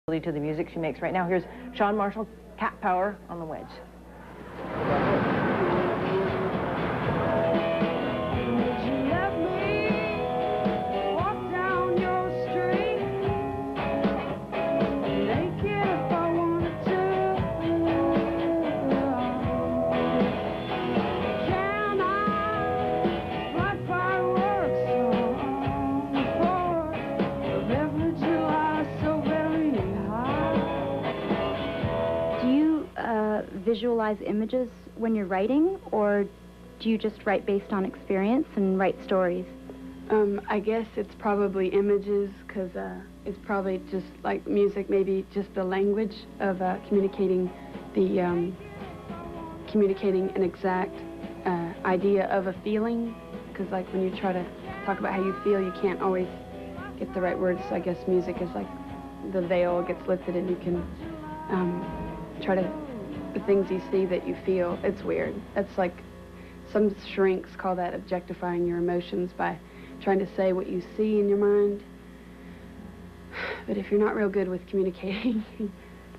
To the music she makes right now. Here's Sean Marshall, Cat Power on the Wedge. Visualize images when you're writing, or do you just write based on experience and write stories? I guess it's probably images, because it's probably just like music, maybe just the language of communicating an exact idea of a feeling, because like when you try to talk about how you feel, you can't always get the right words, so I guess music is like the veil gets lifted and you can try to the things you see that you feel. It's weird. It's like some shrinks call that objectifying your emotions by trying to say what you see in your mind. But if you're not real good with communicating,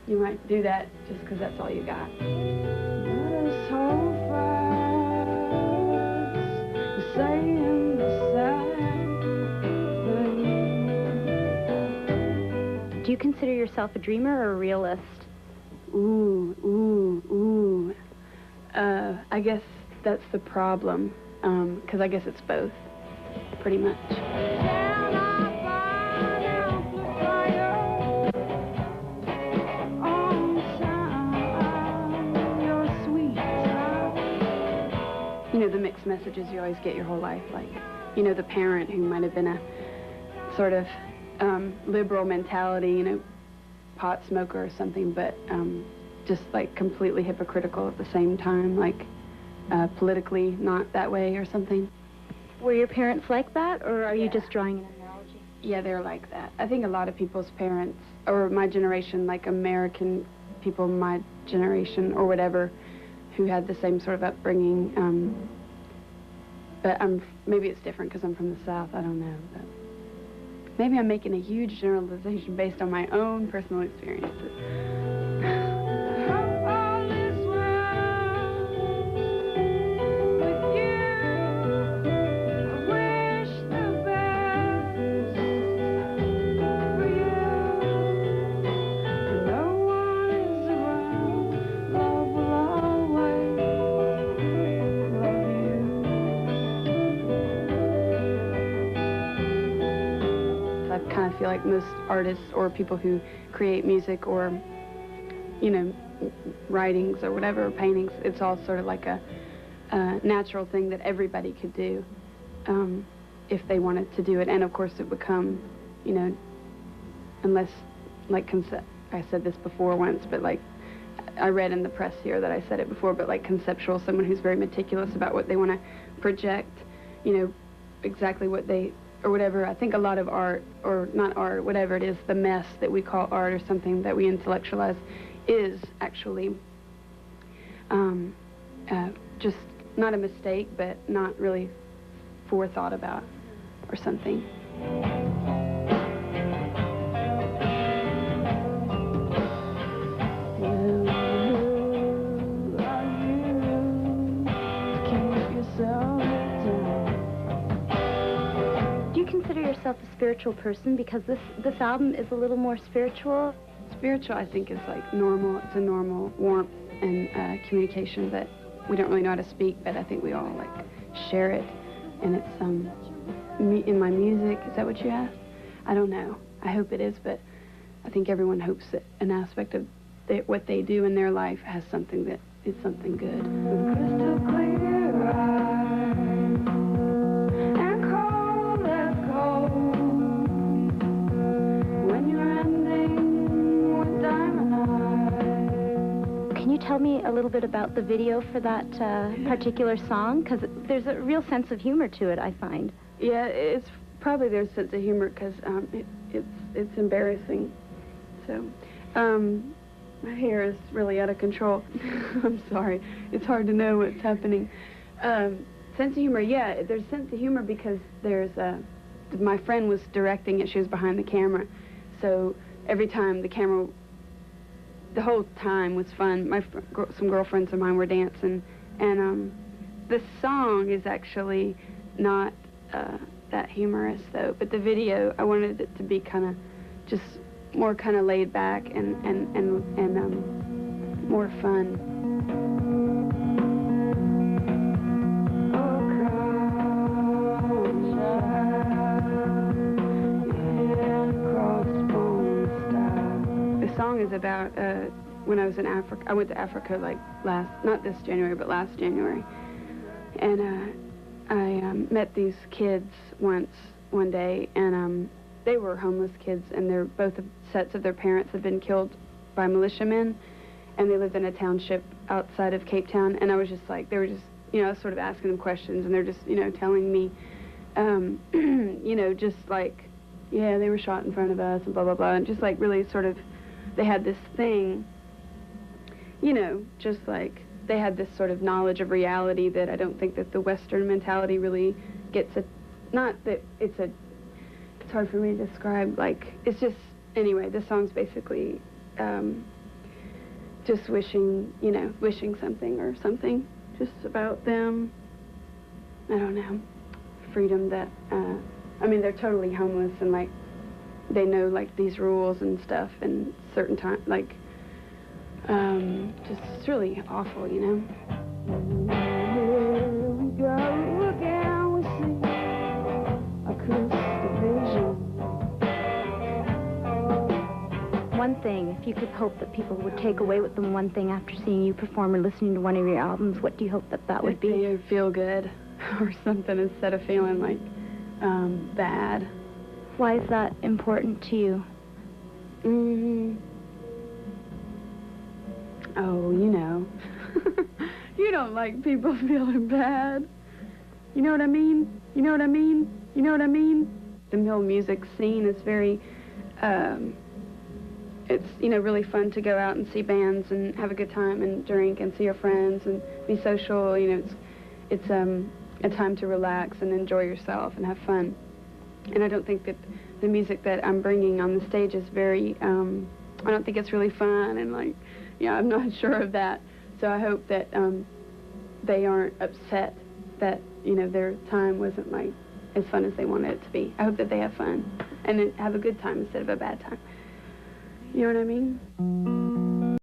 you might do that just because that's all you got. Do you consider yourself a dreamer or a realist? I guess that's the problem, because I guess it's both, pretty much. You know, the mixed messages you always get your whole life, like, you know, the parent who might have been a sort of liberal mentality, you know, pot smoker or something, but just like completely hypocritical at the same time, like politically not that way or something. Were your parents like that, or are you just drawing an analogy? Yeah, they're like that. I think a lot of people's parents, or my generation, like American people my generation or whatever, who had the same sort of upbringing, but maybe it's different because I'm from the South, I don't know. But maybe I'm making a huge generalization based on my own personal experiences. I kind of feel like most artists or people who create music or, you know, writings or whatever, paintings, it's all sort of like a natural thing that everybody could do if they wanted to do it. And of course it would come, you know, unless, like, I said this before once, but like, I read in the press here that I said it before, but like conceptual, someone who's very meticulous about what they want to project, you know, exactly what they, or whatever. I think a lot of art, or not art, whatever it is, the mess that we call art or something that we intellectualize is actually just not a mistake, but not really forethought about or something. Yourself a spiritual person, because this album is a little more spiritual? Spiritual, I think, is like normal. It's a normal warmth and communication that we don't really know how to speak, but I think we all like share it. And it's in my music. Is that what you asked? I don't know. I hope it is, but I think everyone hopes that an aspect of what they do in their life has something that is something good. Crystal clear eyes. Can you tell me a little bit about the video for that particular song? Because there's a real sense of humor to it, I find. Yeah, it's probably there's a sense of humor because it's embarrassing. So, my hair is really out of control. I'm sorry. It's hard to know what's happening. Sense of humor, yeah, there's sense of humor because there's my friend was directing it. She was behind the camera. So every time the camera, the whole time was fun. Some girlfriends of mine were dancing, and the song is actually not that humorous though, but the video, I wanted it to be kind of just more kind of laid back and more fun. The song is about when I was in Africa. I went to Africa like not this January, but last January, and I met these kids one day, and they were homeless kids, and both sets of their parents had been killed by militiamen, and they lived in a township outside of Cape Town, and I was just like, they were just, you know, I was sort of asking them questions, and they're just, you know, telling me, you know, just like, yeah, they were shot in front of us, and blah, blah, blah, and just like really sort of, they had this thing, you know, just like, they had this sort of knowledge of reality that I don't think that the Western mentality really gets not that it's hard for me to describe, like, it's just, anyway, this song's basically just wishing, you know, wishing something or something, just about them, I don't know, freedom that, I mean, they're totally homeless, and like, they know like these rules and stuff, and certain time, like, just, it's really awful, you know? Here we go again, we see acoustic vision. One thing, if you could hope that people would take away with them one thing after seeing you perform or listening to one of your albums, what do you hope that would be? They feel good or something instead of feeling like bad. Why is that important to you? Oh, you know, you don't like people feeling bad. You know what I mean? You know what I mean? You know what I mean? The mill music scene is very, it's, you know, really fun to go out and see bands and have a good time and drink and see your friends and be social. You know, it's a time to relax and enjoy yourself and have fun. And I don't think that the music that I'm bringing on the stage is very, I don't think it's really fun, and like, yeah, I'm not sure of that. So I hope that they aren't upset that, you know, their time wasn't like as fun as they wanted it to be. I hope that they have fun and then have a good time instead of a bad time. You know what I mean?